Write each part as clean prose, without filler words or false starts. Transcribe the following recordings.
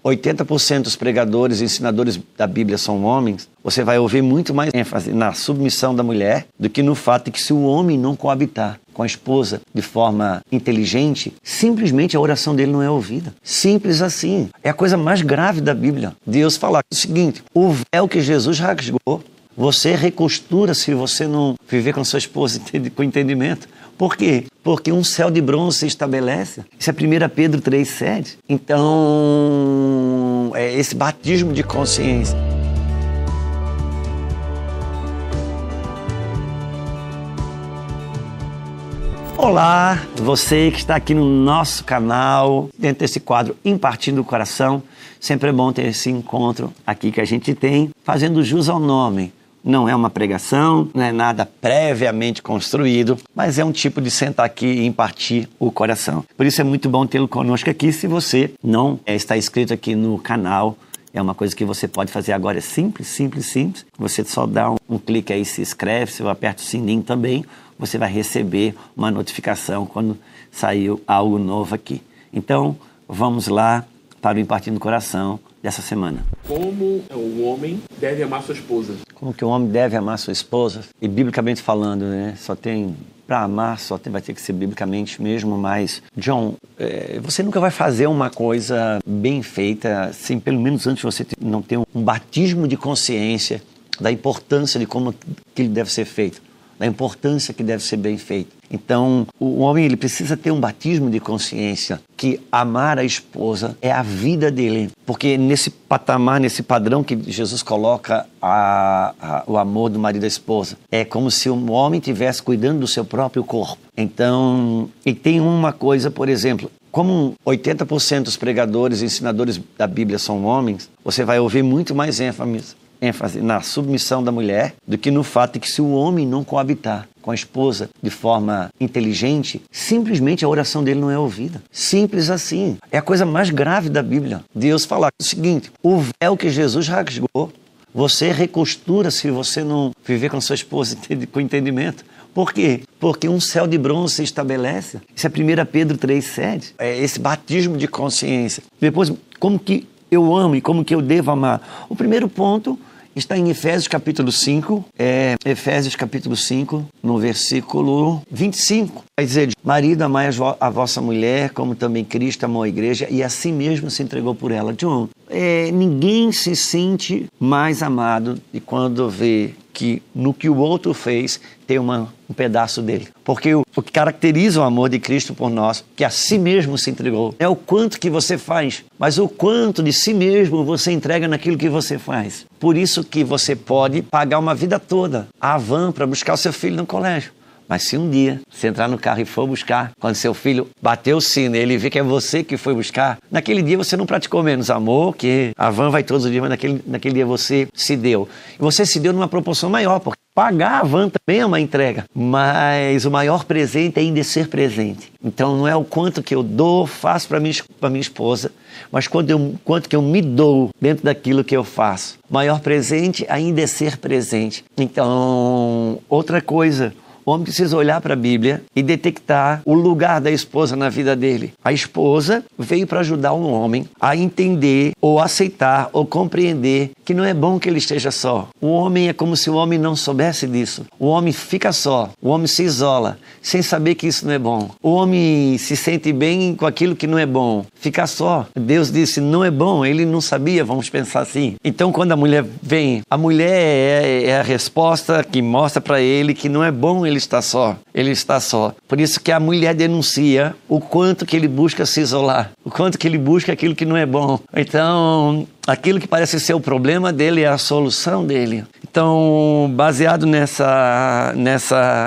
80% dos pregadores e ensinadores da Bíblia são homens, você vai ouvir muito mais ênfase na submissão da mulher do que no fato de que se o homem não coabitar com a esposa de forma inteligente, simplesmente a oração dele não é ouvida. Simples assim. É a coisa mais grave da Bíblia. Deus fala o seguinte: o véu que Jesus rasgou, você recostura se você não viver com sua esposa com entendimento. Por quê? Porque um céu de bronze se estabelece. Isso é 1 Pedro 3,7. Então, é esse batismo de consciência. Olá, você que está aqui no nosso canal, dentro desse quadro Impartindo o Coração. Sempre é bom ter esse encontro aqui que a gente tem, fazendo jus ao nome. Não é uma pregação, não é nada previamente construído, mas é um tipo de sentar aqui e impartir o coração. Por isso é muito bom tê-lo conosco aqui. Se você não está inscrito aqui no canal, é uma coisa que você pode fazer agora, é simples, simples, simples. Você só dá um clique aí, se inscreve, se eu aperto o sininho também, você vai receber uma notificação quando saiu algo novo aqui. Então, vamos lá para o Impartindo o Coração dessa semana. Como o homem deve amar sua esposa? Como que o homem deve amar sua esposa? E biblicamente falando, né? Só tem... Para amar, vai ter que ser biblicamente mesmo, mas... John, você nunca vai fazer uma coisa bem feita, assim, pelo menos antes você não ter um batismo de consciência da importância de como que ele deve ser feito, da importância que deve ser bem feito. Então, o homem ele precisa ter um batismo de consciência que amar a esposa é a vida dele. Porque nesse patamar, nesse padrão que Jesus coloca o amor do marido e da esposa, é como se um homem estivesse cuidando do seu próprio corpo. Então, e tem uma coisa, por exemplo, como 80% dos pregadores e ensinadores da Bíblia são homens, você vai ouvir muito mais ênfase na submissão da mulher do que no fato de que se o homem não coabitar com a esposa de forma inteligente, simplesmente a oração dele não é ouvida. Simples assim. É a coisa mais grave da Bíblia. Deus fala o seguinte: o véu que Jesus rasgou, você recostura se você não viver com sua esposa com entendimento. Por quê? Porque um céu de bronze se estabelece. Isso é 1 Pedro 3,7. É esse batismo de consciência. Depois, como que eu amo e como que eu devo amar? O primeiro ponto está em Efésios capítulo 5, no versículo 25. Vai dizer: marido, amai a vossa mulher, como também Cristo amou a igreja e assim mesmo se entregou por ela. John, ninguém se sente mais amado de quando vê que no que o outro fez tem um pedaço dele. Porque o que caracteriza o amor de Cristo por nós, que a si mesmo se entregou, é o quanto que você faz, mas o quanto de si mesmo você entrega naquilo que você faz. Por isso que você pode pagar uma vida toda a van para buscar o seu filho no colégio. Mas se um dia você entrar no carro e for buscar, quando seu filho bater o sino e ele vê que é você que foi buscar, naquele dia você não praticou menos amor, que a van vai todos os dias, mas naquele dia você se deu. E você se deu numa proporção maior, porque pagar a van também é uma entrega. Mas o maior presente é ainda ser presente. Então não é o quanto que eu dou, faço para minha esposa, mas quanto que eu me dou dentro daquilo que eu faço. O maior presente ainda é ser presente. Então, outra coisa... O homem precisa olhar para a Bíblia e detectar o lugar da esposa na vida dele. A esposa veio para ajudar um homem a entender, ou aceitar, ou compreender que não é bom que ele esteja só. O homem é como se o homem não soubesse disso. O homem fica só, o homem se isola, sem saber que isso não é bom. O homem se sente bem com aquilo que não é bom. Fica só. Deus disse, não é bom, ele não sabia, vamos pensar assim. Então, quando a mulher vem, a mulher é a resposta que mostra para ele que não é bom ele está só. Ele está só. Por isso que a mulher denuncia o quanto que ele busca se isolar, o quanto que ele busca aquilo que não é bom. Então, aquilo que parece ser o problema dele é a solução dele. Então, baseado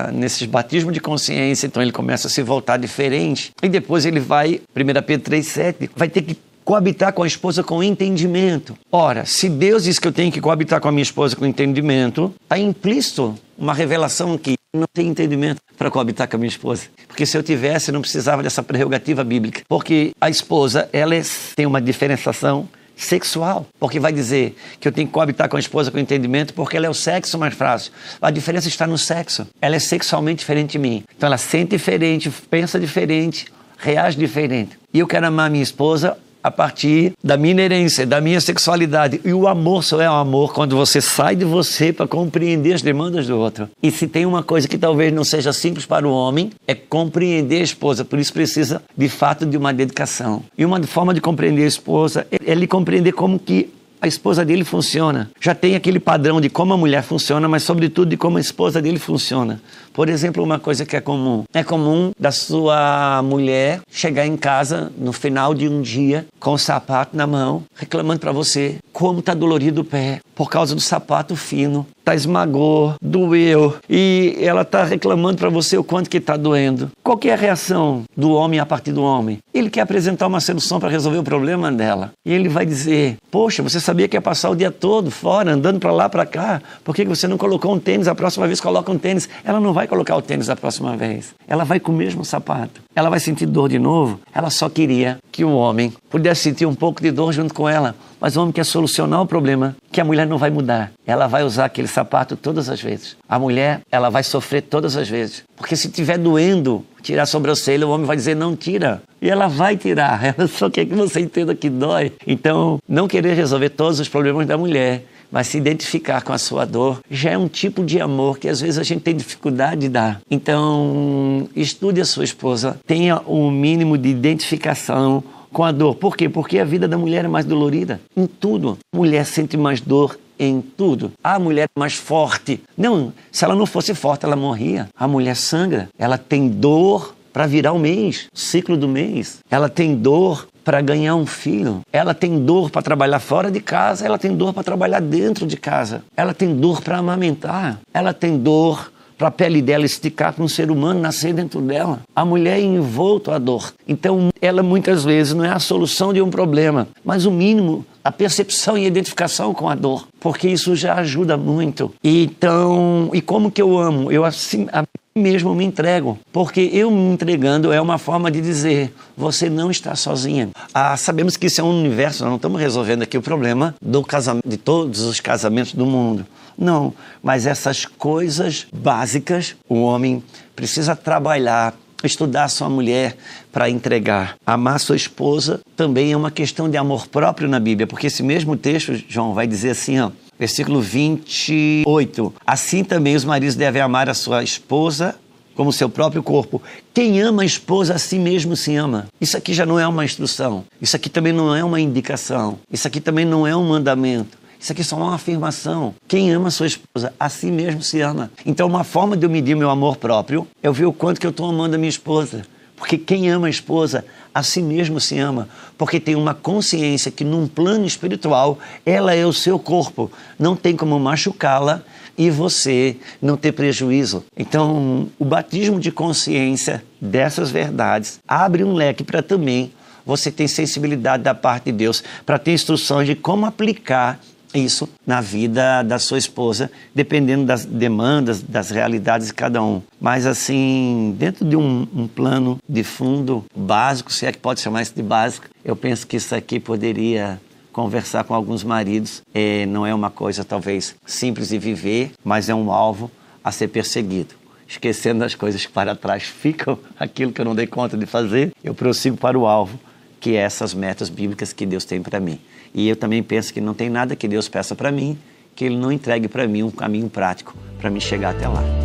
nesses batismos de consciência, então ele começa a se voltar diferente. E depois ele vai, 1 Pedro 3,7, vai ter que coabitar com a esposa com entendimento. Ora, se Deus diz que eu tenho que coabitar com a minha esposa com entendimento, está implícito uma revelação que não tem entendimento para coabitar com a minha esposa. Porque se eu tivesse, eu não precisava dessa prerrogativa bíblica. Porque a esposa, ela tem uma diferenciação sexual, porque vai dizer que eu tenho que coabitar com a esposa com entendimento porque ela é o sexo mais fácil. A diferença está no sexo. Ela é sexualmente diferente de mim. Então ela sente diferente, pensa diferente, reage diferente. E eu quero amar minha esposa a partir da minha inerência, da minha sexualidade. E o amor só é o amor quando você sai de você para compreender as demandas do outro. E se tem uma coisa que talvez não seja simples para o homem, é compreender a esposa. Por isso precisa, de fato, de uma dedicação. E uma forma de compreender a esposa é ele compreender como que a esposa dele funciona. Já tem aquele padrão de como a mulher funciona, mas sobretudo de como a esposa dele funciona. Por exemplo, uma coisa que é comum. É comum da sua mulher chegar em casa no final de um dia com o sapato na mão, reclamando para você como está dolorido o pé por causa do sapato fino. Tá esmagou, doeu, e ela está reclamando para você o quanto que está doendo. Qual que é a reação do homem a partir do homem? Ele quer apresentar uma solução para resolver o problema dela. E ele vai dizer, poxa, você sabia que ia passar o dia todo fora, andando para lá, para cá, por que você não colocou um tênis? A próxima vez coloca um tênis. Ela não vai colocar o tênis a próxima vez. Ela vai com o mesmo sapato. Ela vai sentir dor de novo. Ela só queria que o homem pudesse sentir um pouco de dor junto com ela. Mas o homem quer solucionar o problema que a mulher não vai mudar. Ela vai usar aquele sapato todas as vezes. A mulher, ela vai sofrer todas as vezes. Porque se estiver doendo, tirar a sobrancelha, o homem vai dizer, não tira. E ela vai tirar. Ela só quer que você entenda que dói. Então, não querer resolver todos os problemas da mulher, mas se identificar com a sua dor, já é um tipo de amor que às vezes a gente tem dificuldade de dar. Então, estude a sua esposa, tenha um mínimo de identificação com a dor. Por quê? Porque a vida da mulher é mais dolorida em tudo. A mulher sente mais dor em tudo. A mulher é mais forte. Não, se ela não fosse forte, ela morria. A mulher sangra. Ela tem dor para virar o mês, o ciclo do mês. Ela tem dor para ganhar um filho. Ela tem dor para trabalhar fora de casa. Ela tem dor para trabalhar dentro de casa. Ela tem dor para amamentar. Ela tem dor para a pele dela esticar para um ser humano nascer dentro dela. A mulher é envolta à dor. Então, ela muitas vezes não é a solução de um problema, mas o mínimo, a percepção e a identificação com a dor, porque isso já ajuda muito. Então, e como que eu amo? Eu assim mesmo me entrego, porque eu me entregando é uma forma de dizer, você não está sozinha. Sabemos que isso é um universo, nós não estamos resolvendo aqui o problema do casamento, de todos os casamentos do mundo. Não, mas essas coisas básicas, o homem precisa trabalhar, estudar sua mulher para entregar. Amar sua esposa também é uma questão de amor próprio na Bíblia, porque esse mesmo texto, João, vai dizer assim, ó, versículo 28. Assim também os maridos devem amar a sua esposa como seu próprio corpo. Quem ama a esposa a si mesmo se ama. Isso aqui já não é uma instrução. Isso aqui também não é uma indicação. Isso aqui também não é um mandamento. Isso aqui só é uma afirmação. Quem ama a sua esposa, a si mesmo se ama. Então, uma forma de eu medir meu amor próprio é eu ver o quanto que eu estou amando a minha esposa. Porque quem ama a esposa, a si mesmo se ama. Porque tem uma consciência que, num plano espiritual, ela é o seu corpo. Não tem como machucá-la e você não ter prejuízo. Então, o batismo de consciência dessas verdades abre um leque para também você ter sensibilidade da parte de Deus, para ter instruções de como aplicar isso na vida da sua esposa, dependendo das demandas, das realidades de cada um. Mas assim, dentro de um plano de fundo básico, se é que pode chamar isso de básico, eu penso que isso aqui poderia conversar com alguns maridos. Não é uma coisa talvez simples de viver, mas é um alvo a ser perseguido. Esquecendo as coisas que para trás ficam, aquilo que eu não dei conta de fazer, eu prossigo para o alvo, que é essas metas bíblicas que Deus tem para mim. E eu também penso que não tem nada que Deus peça para mim, que Ele não entregue para mim um caminho prático para me chegar até lá.